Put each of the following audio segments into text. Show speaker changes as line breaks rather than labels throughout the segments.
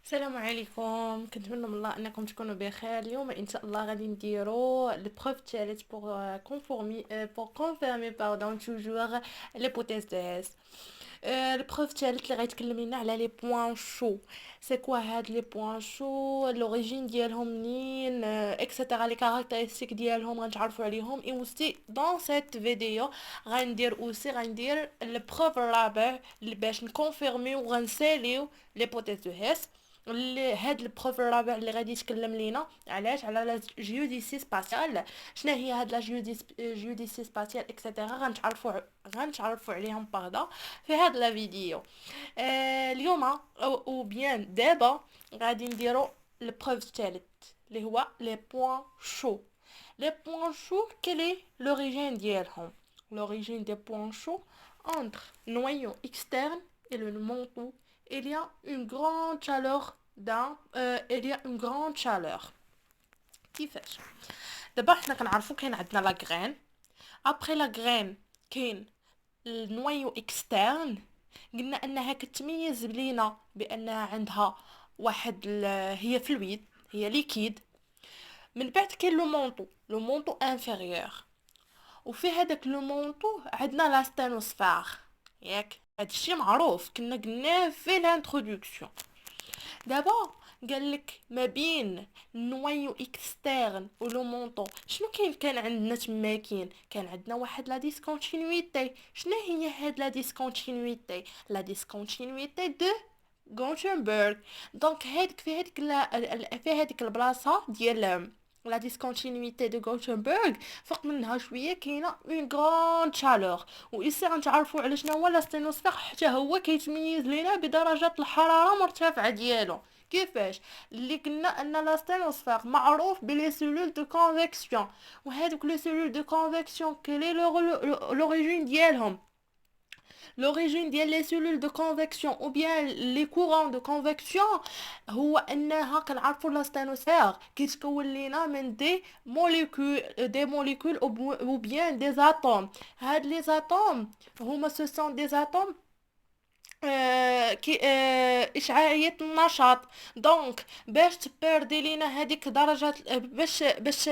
السلام عليكم، كنتمنى من الله انكم تكونوا بخير. اليوم ان شاء الله غادي نديرو البروف تالت بوغ كونفورمي بوغ كونفيرمي باردون توجور ليبوتيز دو اس. البروف الثالث اللي غيتكلم لنا على لي بوين شو. سي كوا هاد لي بوين شو، لوريجين ديالهم منين، اكسيتيرا، لي كاركتيرستيك ديالهم غنتعرفوا عليهم. اي اوسي دون سيت فيديو غندير البروف الرابع اللي باش نكونفيرميو وغنساليو ليبوتيز دو اس. هاد البروف الرابع اللي غادي يتكلم لينا علاش على لا جيوديسي سباتيال. شنو هي هاد لا جيوديسي سباتيال اكسيتيرا، غنتعرفوا عليهم باغدا في هاد لا فيديو. اليوم او بيان دابا غادي نديرو البروف الثالث اللي هو لي بوين شو. Les points chauds, quelle est l'origine d'Yelhom? L'origine des points chauds, entre le noyau externe et le manteau, il y a une grande chaleur il y a une grande chaleur. كيفاش؟ دابا حنا كنعرفو كاين عندنا لا غرين. ابري لا غرين كاين النويو اكسترن. قلنا انها كتميز بلينا بانها عندها هي فلويد، هي ليكيد. من بعد كاين لو مونطو انفيريور، وفي هذاك لو مونطو عندنا لا ستانوسفير. ياك هادشي معروف، كنا قلناه في الانترودكسيون. دابا قالك ما بين النويو اكسترن و لو مونطو شنو كان عندنا تما. كان عندنا واحد لا ديسكونتينيتي. شنو هي هاد لا ديسكونتينيتي؟ لا ديسكونتينيتي دو غوتنبرغ. دونك في هذيك البلاصه ديال لا ديسكونتينيتي دو غوتنبرغ، فوق منها شويه كاينه اون غراند شالور. وإيسي غنتعرفوا على شنو هو لاستينوسفير، حتى هو كيتميز لينا بدرجات الحراره مرتفعه ديالو. كيفاش؟ اللي قلنا ان لاستينوسفير معروف بلي سيلول دو كونفيكسيون. وهذوك لي سيلول دو كونفيكسيون كلي لوريجين ديالهم. L'origine des cellules de convection ou bien les courants de convection هو انها كنعرفوا لا ستانوسفير كيتكون لينا من دي موليكول ou bien des atomes. هاد لي اتوم هما ce sont des atomes كي اشعاعيه النشاط. دونك باش تبردي لينا هذيك درجات، باش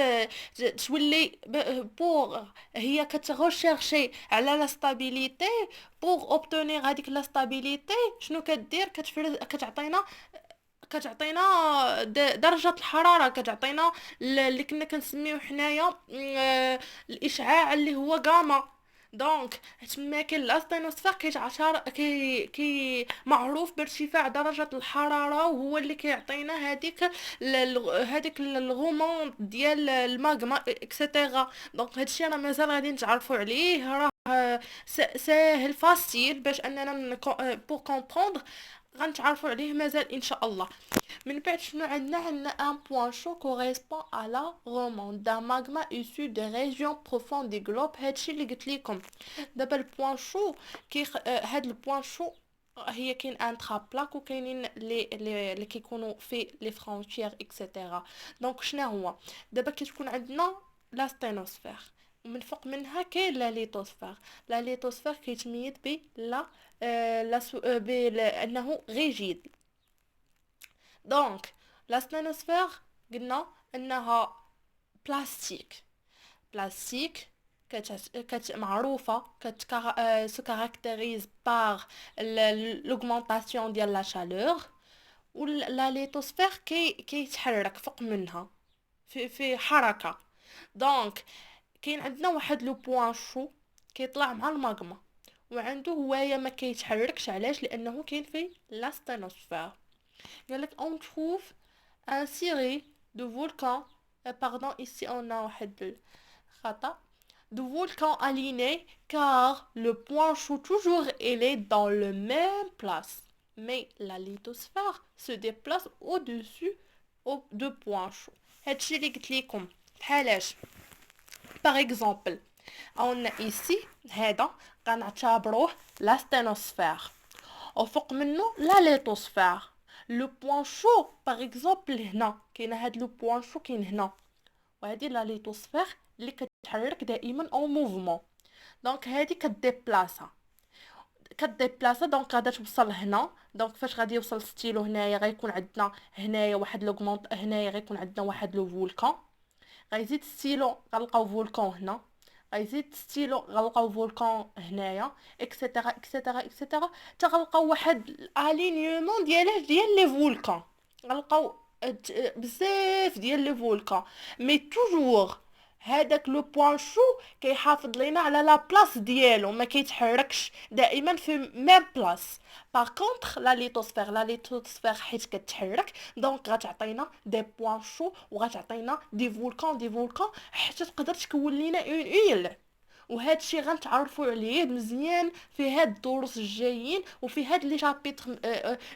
تولي بوغ هي كتغوشيرشي على لا ستابيليتي. بوغ اوبتونير هذيك لا ستابيليتي شنو كدير؟ كتعطينا درجة الحرارة، كتعطينا اللي كنا كنسميو حنايا الاشعاع اللي هو غاما. دونك تما كاين الاستينوسفير كيتعشر معروف بارتفاع درجة الحرارة، وهو اللي كيعطينا هذيك الغومون ديال الماغما اكسيتيرا. دونك هادشي راه مازال غادي نتعرفوا عليه، راه ساهل فاسيل باش اننا بور كومبروندر. غنتعرفوا عليه مازال ان شاء الله. من بعد شنو عندنا ان بوين شو كوريسبون à la remonte d'un magma issu des régions profondes du globe. هادشي اللي قلت لكم. دابا البوين شو هاد البوين شو هي كاين ان ترابلاك، وكاينين اللي كيكونوا في لي فرونتيير اكسيتيرا. دونك شنو هو؟ دابا كتكون عندنا لا ستينوسفير، ومن فوق منها كاين لا ليتوسفير. لا ليتوسفير كيتميز ب لا انه ريجيد. دونك لا ستانوسفير قلنا انها بلاستيك. بلاستيك معروفه se caractérise par l'augmentation ديال لا chaleur. ولا ليتوسفير كيتحرك فوق منها في حركه. دونك كاين عندنا واحد لو بوين شو كيطلع مع الماغما، وعنده هوايه ما كيتحركش. علاش؟ لانه كاين في لا ستانوسفير. قالك on trouve un ciré de volcans, pardon, ici on a واحد الخطأ, de volcans alignés, car le point chaud toujours il est dans le même place, mais la lithosphère se déplace au-dessus de points chauds. هادشي اللي قلت لكم. بحالاش par exemple on a ici هذا غنعتبروه لا ستينوسفير، وفوق منه لا ليتوسفير. لو بوين شو باغ اكزومبل هنا كاين هاد لو بوين شو كاين هنا، وهادي لا ليتوسفير اللي كتحرك دائما او موفمون. دونك هادي كديبلاصا. كديبلاصا دونك غادا توصل هنا. دونك فاش غادي يوصل ستيلو هنايا غيكون عندنا هنايا واحد لوغمونط، هنايا غيكون عندنا واحد لو فولكان. غيزيد ستيلو غنلقاو فولكان هنا، غيزيد ستيلو غنلقاو فولكان هنايا، اكسيتيرا اكسيتيرا اكسيتيرا، حتى غنلقاو واحد الالينيومون ديال لي فولكان. غنلقاو بزاف ديال لي فولكان، مي توجور هذاك لو بوين شو كيحافظ لينا على لا بلاص ديالو، ما كيتحركش دائما في ميم بلاص. باغ كونطخ لا ليتوسفير حيت كتحرك دونك غتعطينا دي بوين شو وغتعطينا دي فولكان حتى تقدر تكون لينا اون ايل. وهذا الشيء غنتعرفوا عليه مزيان في هاد الدروس الجايين وفي هاد لي شابيتر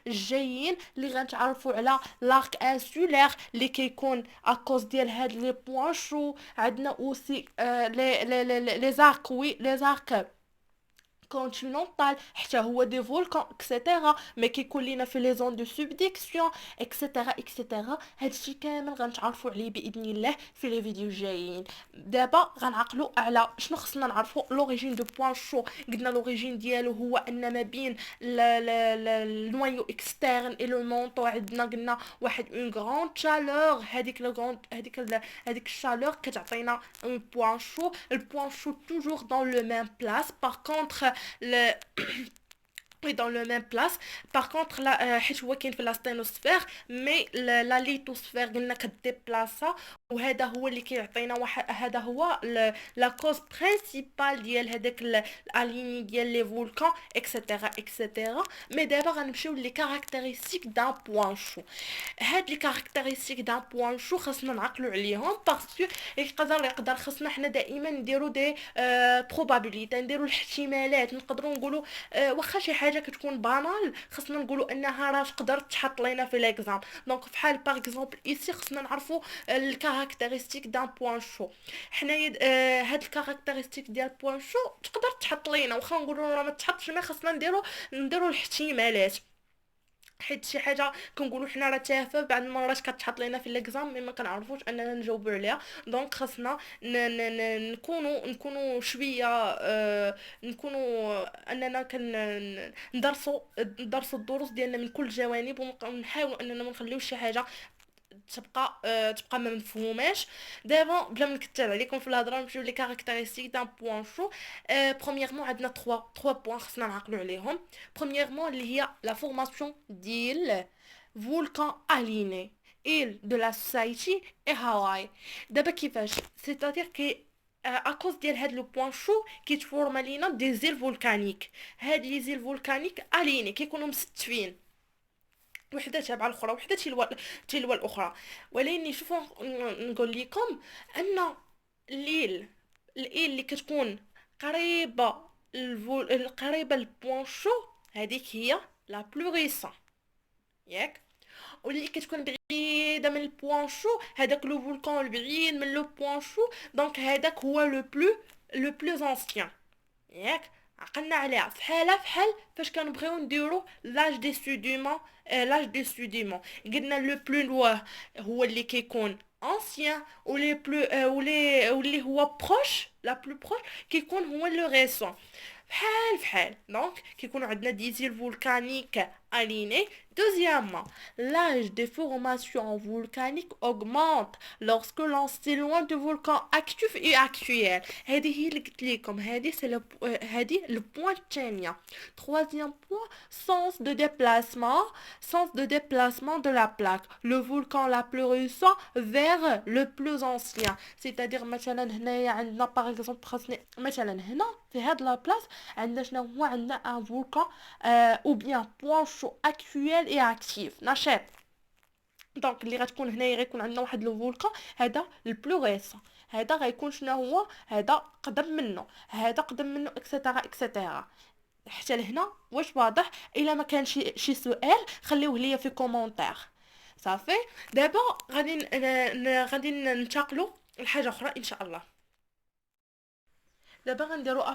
الجايين اللي غنتعرفوا على لارك انسولير اللي كيكون اكوز ديال هاد لي بوين شو. عندنا اوسي لي زارك، وي لي زارك كونتينونتال حتى هو دي فولكان اكسيتيرا، مي كيكون لينا في لي زون دو سوبديكسيون اكسيتيرا اكسيتيرا. هادشي كامل غنتعرفوا عليه باذن الله في لي فيديو جايين. دابا غنعقلوا على شنو خصنا نعرفوا لوريجين دو بوين شو. قلنا لوريجين ديالو هو ان ما بين النوايو اكسترن اي لو مونطو عندنا قلنا واحد اون غراند شالور. هذيك لو غراند هذيك الشالور كتعطينا اون بوين شو. البوين شو toujours dans le même place. Par contre le oui dans le même place. Par contre là حيت هو كاين في لا ستينوسفير مي لا ليتوسفير قلنا كديبلاصا، وهذا هو اللي كيعطينا واحد، هذا هو لا كوز برينسيبال ديال هذاك الاليني ديال لي فولكان اكسيتيرا اكسيتيرا. مي دابا غنمشيو لي كاركتيرستيك دان بوين شو. هاد لي كاركتيرستيك دان بوين شو خاصنا نعقلوا عليهم باسكو يقدر خاصنا حنا دائما نديرو دي بروبابيليتي، نديرو الاحتمالات. نقدروا نقولوا واخا شي حاجه كتكون بانال خاصنا نقولوا انها راه تقدر تحط لينا في ليكزام. دونك فحال باغ اكزومبل ايسي خاصنا نعرفوا الكاركتيرستيك دان بوين شو. حنايا هاد الكاركتيرستيك ديال بوين شو تقدر تحط لينا، واخا نقولوا راه ما تحطش ما خاصنا نديرو الاحتمالات، حيت شي حاجه كنقولوا حنا راه تافه بعض المرات كتحط لينا في الاكزام مي ما كنعرفوش اننا نجاوبوا عليها. دونك خاصنا نكونوا شويه نكونوا اننا ندرسوا الدروس ديالنا من كل الجوانب، ونحاولوا اننا ما نخليوش شي حاجه تبقى ما مفهوماش. دابا بلا ما نكثر عليكم في الهضره نمشيو لي كاركتيرستيك دان بوين شو. برومييرمون عندنا 3 بوين خصنا نعقلوا عليهم. برومييرمون اللي هي لا فورماسيون ديال فولكان اليني إيل دو لا سوسايتي اي هاواي. دابا كيفاش سيتادير كي اكوز ديال هاد لو بوين شو كيتفورما لينا دي زيل فولكانيك. هاد لي زيل فولكانيك اليني كيكونوا مستفين، وحده تابعه الاخرى، وحده تلو الاخرى. ولكن شوفوا نقول لكم ان الليل اللي كتكون قريبه قريبه للبوين شو هذيك هي لا بلو ريسون ياك، واللي كتكون بعيده من البوين شو هذاك لو فولكان البعيد من لو بوين شو دونك هذاك هو لو بلو انسيان ياك. عقلنا عليها فحال فاش كنبغيو نديرو لاج دي سوديمون قلنا لو بلو نوار هو اللي كيكون ancien ولي بلو واللي هو بروش لا بلو بروش كيكون هو لو ريسون. فحال دونك كيكونوا عندنا دي زيل فولكانيك alignés. Deuxièmement, l'âge des formations volcaniques augmente lorsque l'on s'éloigne du volcan actif et actuel. هذه هي اللي قلت لكم، هذه هذه le point الثانية. Troisième point, sens de déplacement de la plaque. Le volcan la plus récent vers le plus ancien. C'est-à-dire مثلا هنايا عندنا par exemple مثلا هنا في هاد لا بلاص عندنا شنو هو، عندنا ان فولكان ou bien point chaud actuel et actif نشاط. دونك اللي غتكون هنايا غيكون عندنا واحد لو فولكان هذا البلو ريسون، هذا غيكون شنو هو، هذا قدم منه اكسيتيرا اكسيتيرا. حتى لهنا واش واضح؟ الا ما كان شي سؤال خليوه ليا في كومونتير. صافي دابا غادي ننتقلوا لحاجه اخرى ان شاء الله. دابا غنديروا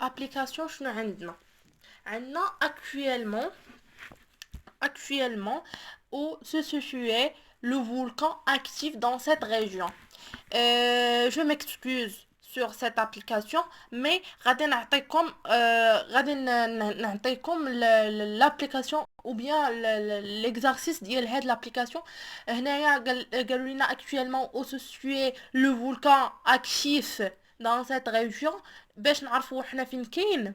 ابليكاسيون شنو عندنا actuellement où se situait le volcan actif dans cette région. Je m'excuse sur cette application, mais غادي نعطيكم نعطيكم l'application ou bien l'exercice ديال هاد l'application. هنايا قالوا لنا actuellement où se situe le volcan actif dans cette région باش نعرفوا حنا فين كاين.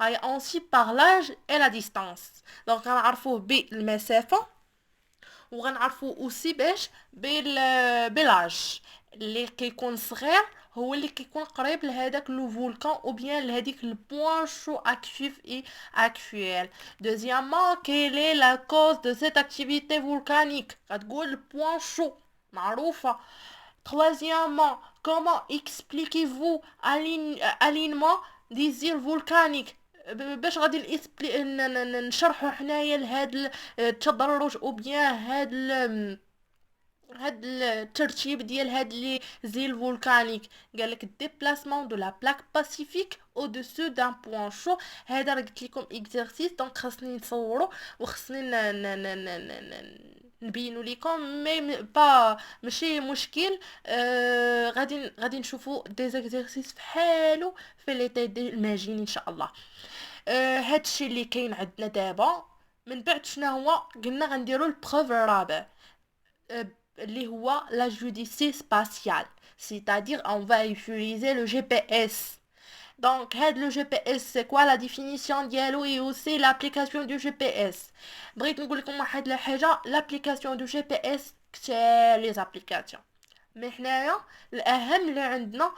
هاي ainsi par l'âge et la distance. donc غنعرفوه بالمسافة وغنعرفوا اوسي باش بلاج اللي كيكون صغير هو اللي كيكون قريب لهداك لو فولكان او بيان لهاديك البوان شو اكتيف اي اكtuel. دوزيامون quelle est la cause de cette activité volcanique غتقول البوان شو معروفة. troisièmement comment expliquez-vous alignement des îles volcaniques باش غادي نشرحوا حنايا لهاد التدرج او بيان هاد الترتيب ديال هاد لي زيل فولكانيك. قالك déplacement de la plaque pacifique au-dessus d'un point chaud. هذا راه قلت لكم اكزرسيس دونك خاصني نصوروا وخاصني نبينوا لكم مي با ماشي مشكل. غادي نشوفوا دي زيكزرسيس بحالو في لي تاي دي الماجين ان شاء الله. هادشي اللي كاين عندنا دابا. من بعد شنو هو قلنا غنديروا البروف الرابع اللي هو la géodésie spatiale, c'est-à-dire on va utiliser le GPS. Donc le GPS c'est quoi la définition ديالو et aussi l'application du GPS. بغيت نقول لكم واحد الحاجه l'application du GPS كتير لي زابليكاسيون مي حنايا الاهم اللي عندنا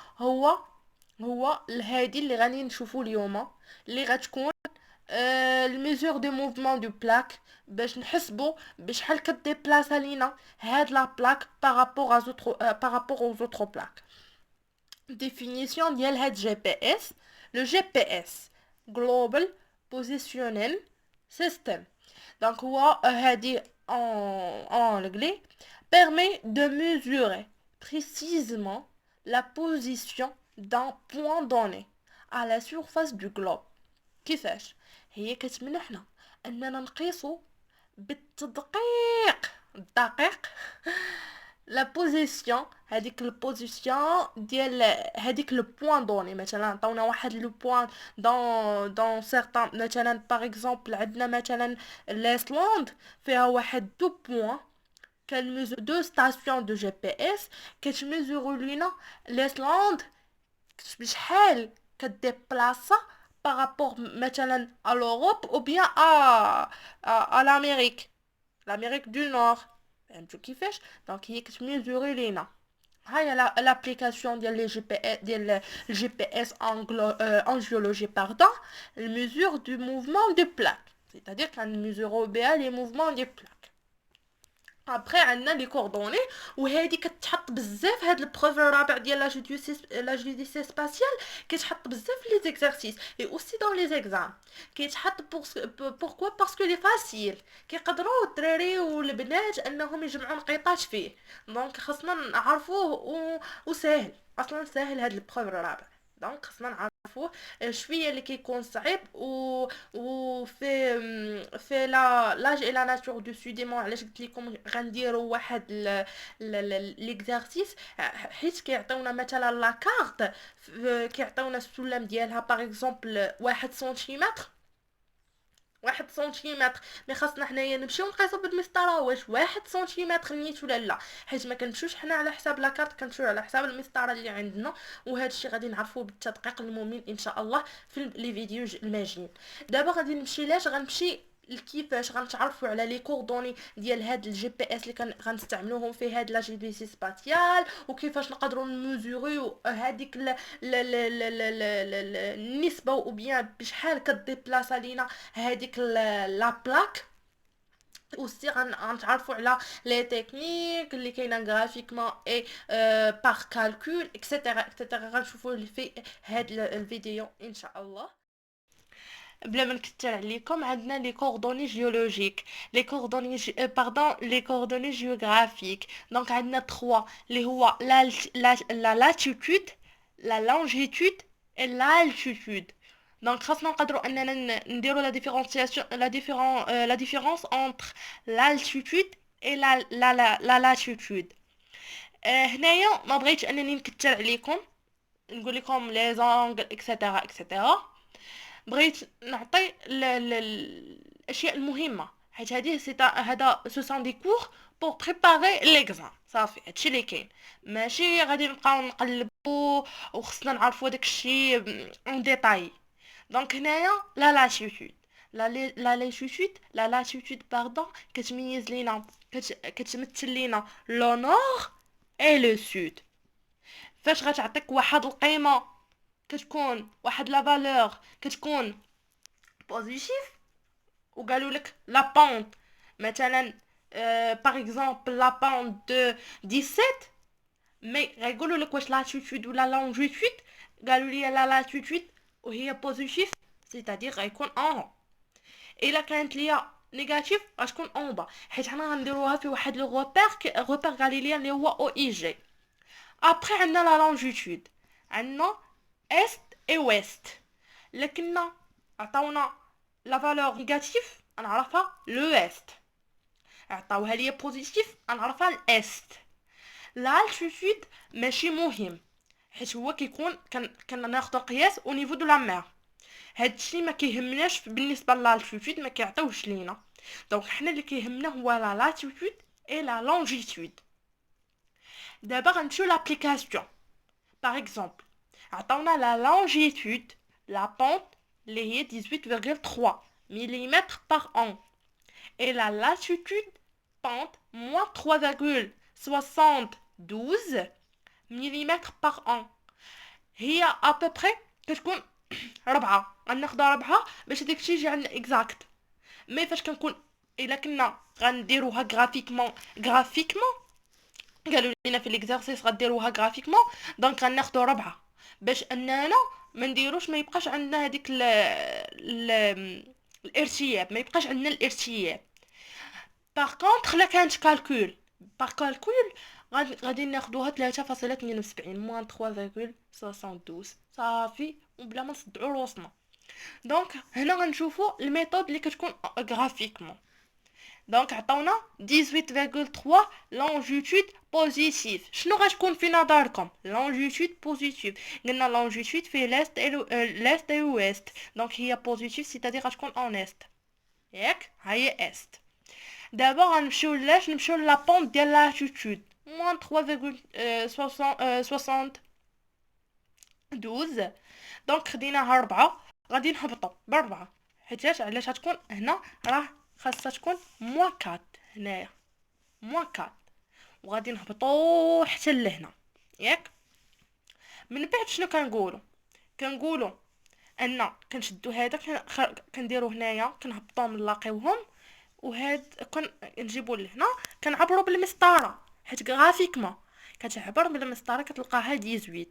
هو الهادي اللي غادي نشوفو اليوم اللي غتكون الميزور دو موفمون دو بلاك باش نحسبوا بشحال كديبلاصا لينا هاد لا بلاك بارابور aux autres plaques. définition ديال هاد GPS. le GPS global positioning system donc هو هادي en anglais permet de mesurer précisément la position d'un point donné à la surface du globe. كيفاش هي كتمنحنا اننا نقيسو بالتدقيق الدقيق لا بوزيسيون هذيك البوزيسيون ديال هذيك لو بوين دوني. مثلا عطاونا واحد لو بوين دون سيغتان مثلا باغ اكزومبل عندنا مثلا ليسلاند فيها واحد دو بوين كنميزو دو ستاسيون دو جي بي اس كتميزورو لينا ليسلاند بشحال كديبلاصا par rapport مثلا à l'Europe ou bien à l'Amérique du Nord. فهمتوا كيفاش دونك هي كتميزوري لينا. هاي l'application ديال لي جي بي اس ديال الجي بي اس en géologie pardon الميزور du mouvement de plaque c'est-à-dire كنميزورو بها لي موفمون دي بلاك. ابري عندنا لي كوردوني وهذه كتحط بزاف. هاد البروف الرابع ديال لا جيوديسي سباسيال كيتحط بزاف لي زيكزارسيس اي اوسي دون لي زيكزام كيتحط بوركوا باسكو لي فاسيل كيقدروا الدراري والبنات انهم يجمعوا نقيطات فيه دونك خاصنا نعرفوه وسهل اصلا سهل هاد البروف الرابع دونك خاصنا نعرفوه شويه اللي كيكون صعيب في لاج اي لا ناتور دو سوديمون. علاش قلت لكم غنديروا واحد ليكزارسيس حيت كيعطيونا مثلا لا كارت كيعطيونا السلم ديالها باغ اكزومبل 1 سنتيمتر 1 سنتيمتر مي خاصنا حنايا نمشيو نقيسو بالمسطره واش 1 سنتيمتر نيت ولا لا حيت ما كنمشيوش حنا على حساب لاكارت كنمشيو على حساب المسطره اللي عندنا. وهذا الشيء غادي نعرفوه بالتدقيق الممل ان شاء الله في لي فيديو الماجيين. دابا غادي نمشي غنمشي كيفاش غنتعرفوا على لي كوردوني ديال هاد الجي بي اس اللي غنستعملوهم في هاد لا جي بي سي سباتيال وكيفاش نقدروا نميزوريو هذيك النسبه او بيان بشحال كديبلاصا لينا هذيك لا بلاك. aussi غنتعرفوا على لي تكنيك اللي كاينه غرافيكمون اي بار كالكول اكسيتيرا غنشوفوا في هاد الفيديو ان شاء الله. بلا ما نكثر عليكم عندنا لي كوردوني جيولوجيك لي كوردوني لي كوردوني جيوغرافيك. دونك عندنا 3 اللي هو لا لاتيتود لا لونجيتود et l'altitude. دونك خاصنا نقدروا اننا نديروا لا ديفيرونس entre l'altitude et la latitude. هنايا ما بغيتش انني نكثر عليكم نقول لكم لي زونغل اكسيتيرا اكسيتيرا. بغيت نعطي الاشياء المهمه، حيت هذه هذا سو سون دي كور بور بريباري ليكزام. صافي هادشي اللي كاين، ماشي غادي نبقاو نقلبو وخصنا نعرفو داك الشيء اون ديتاي. دونك هنايا لا لاتيتود، لا لاتيتود لا لاتيتود باردون كتميز لينا، كتمثل لينا لو نور اي لو سود. فاش غتعطيك واحد القيمه كتكون واحد لا فالور كتكون بوزيتيف، وقالوا لك لا بونت مثلا باغ اكزومبل لا بونت دو 17، مي غيقولوا لك واش لاتيتود ولا لونجيتود، قالوا لي لا لاتيتود وهي بوزيتيف سيتادير غيكون اون. الا كانت ليا نيجاتيف غتكون اون با، حيت حنا غنديروها في واحد لو روبير غاليليان اللي هو او اي جي. ابري عندنا لا لونجيتود، عندنا est et ouest. لكن عطاونا لا فالور نيجاتيف نعرفها l'ouest، عطاوها ليا بوزيتيف نعرفها الاست. l'altitude ماشي مهم، حيت هو كيكون كناخدو قياس او نيفو دو لا مير. هادشي ما كيهمناش بالنسبه لالتيتود، ما كيعطيوش لينا. دونك حنا اللي كيهمنا هو لا لاتيتود اي لا لونجيتود. دابا غنمشيو لابليكاسيون. باغ اكزومبل عطاونا لا لونجيتود، لا بونت اللي هي 18,3 mm par an، et la latitude pente moins 3,72 mm par an. هي ابوبري كتكون ربعة، غناخدها ربعة باش داكشي يجي عندنا اكزاكت. مي فاش كنكون الا كنا غنديروها غرافيكمون قالوا لينا في ليكزارسيس غديروها غرافيكمون، دونك غناخدو ربعة باش اننا ما نديروش، ما يبقاش عندنا هذيك الارتياب، ما يبقاش عندنا الارتياب. باغ كونطخ لا كانت كالكول، باغ كالكول غادي ناخدوها 3.72 موان 3.72 صافي، وبلا ما نصدعوا روسنا. دونك هنا غنشوفوا الميثود اللي كتكون غرافيكمون. دونك عطاونا 18,3 لونجيتود بوزيتيف. شنو غتكون في نظركم لونجيتود بوزيتيف؟ قلنا لونجيتود في لاست لاست اي ويست، دونك هي بوزيتيف سيتادير غتكون اون است، ياك ها هي است. دابا غنمشيو لاش نمشيو لا بونت ديال لاتيتود موان 3.72. دونك خديناها 4، غادي نهبطوا ب4، حيتاش علاش غتكون هنا راه خاصها تكون موان 4 هنايا موان 4، وغادي نهبطوا حتى لهنا ياك. من بعد شنو كنقولوا ان كنشدو هذا كنديرو هنايا كنهبطو نلاقيوهم، وهاد نجيبو لهنا كنعبرو بالمسطره، حيت غرافيكمون كتعبر بالمسطره كتلقاها 18.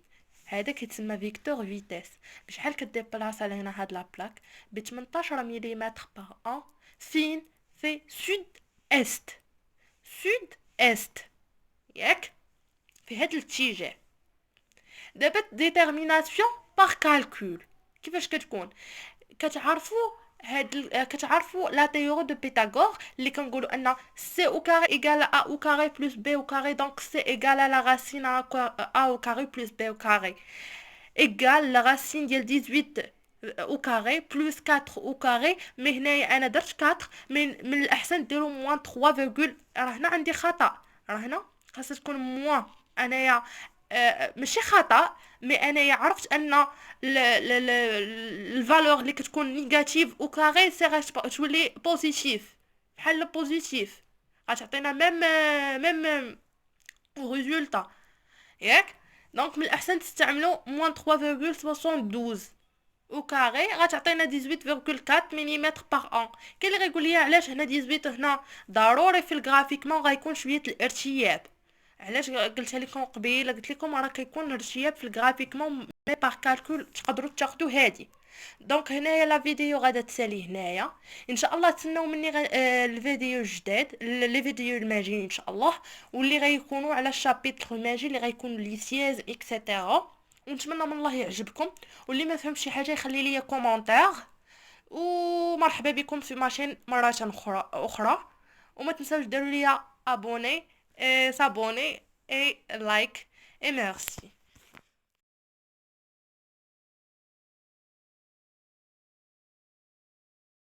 هذا كيتسمى فيكتور فيتيس. بشحال كديبلاصا لهنا هاد لا بلاك ب 18 ملم بار ان فين في سود است ياك، في هاد الاتجاه. دابا ديتيرميناسيون باغ كالكول كيفاش كتكون؟ كتعرفوا لا تيوري دو بيتاغور اللي كنقولوا ان سي او كاري ايغال ا او كاري بلس بي او كاري، دونك سي ايغال لا راسين ا او كاري بلس بي او كاري ايغال لا راسين ديال 18 او كاري بلس 4 او كاري. مي هنايا انا درت 4، من الاحسن ديروا موان 3 راه هنا عندي خطا، راه هنا خاصها تكون موان. انايا ماشي خطا، مي انايا عرفت ان الفالور اللي كتكون نيجاتيف او كاري سي غتولي بوزيتيف، بحال بوزيتيف غتعطينا ميم ريزولطا ياك. دونك من الاحسن تستعملوا موان 3.72 او كاري غتعطينا 18,4 ملم بار ان. كاين اللي غيقول لي علاش هنا 18 هنا ضروري في الغرافيكمون غيكون شويه الارتياب. علاش قلتها لكم قبيله؟ قلت لكم راه كيكون ارتياب في الغرافيكمون، مي باغ كالكول تقدروا تاخذوا هادي. دونك هنايا لا فيديو غادا تسالي هنايا. ان شاء الله تسناو مني الفيديو الجداد، لي فيديو الماجيين ان شاء الله، واللي غيكونوا على الشابيتر الماجي اللي غيكون لي سياز اكسيتيرا. ونتمنى من الله يعجبكم، واللي ما فهمش شي حاجه يخلي لي كومونتير. ومرحبا بكم في ماشين مره اخرى. وما تنساوش ديروا لي ابوني، s'abonner et like et merci.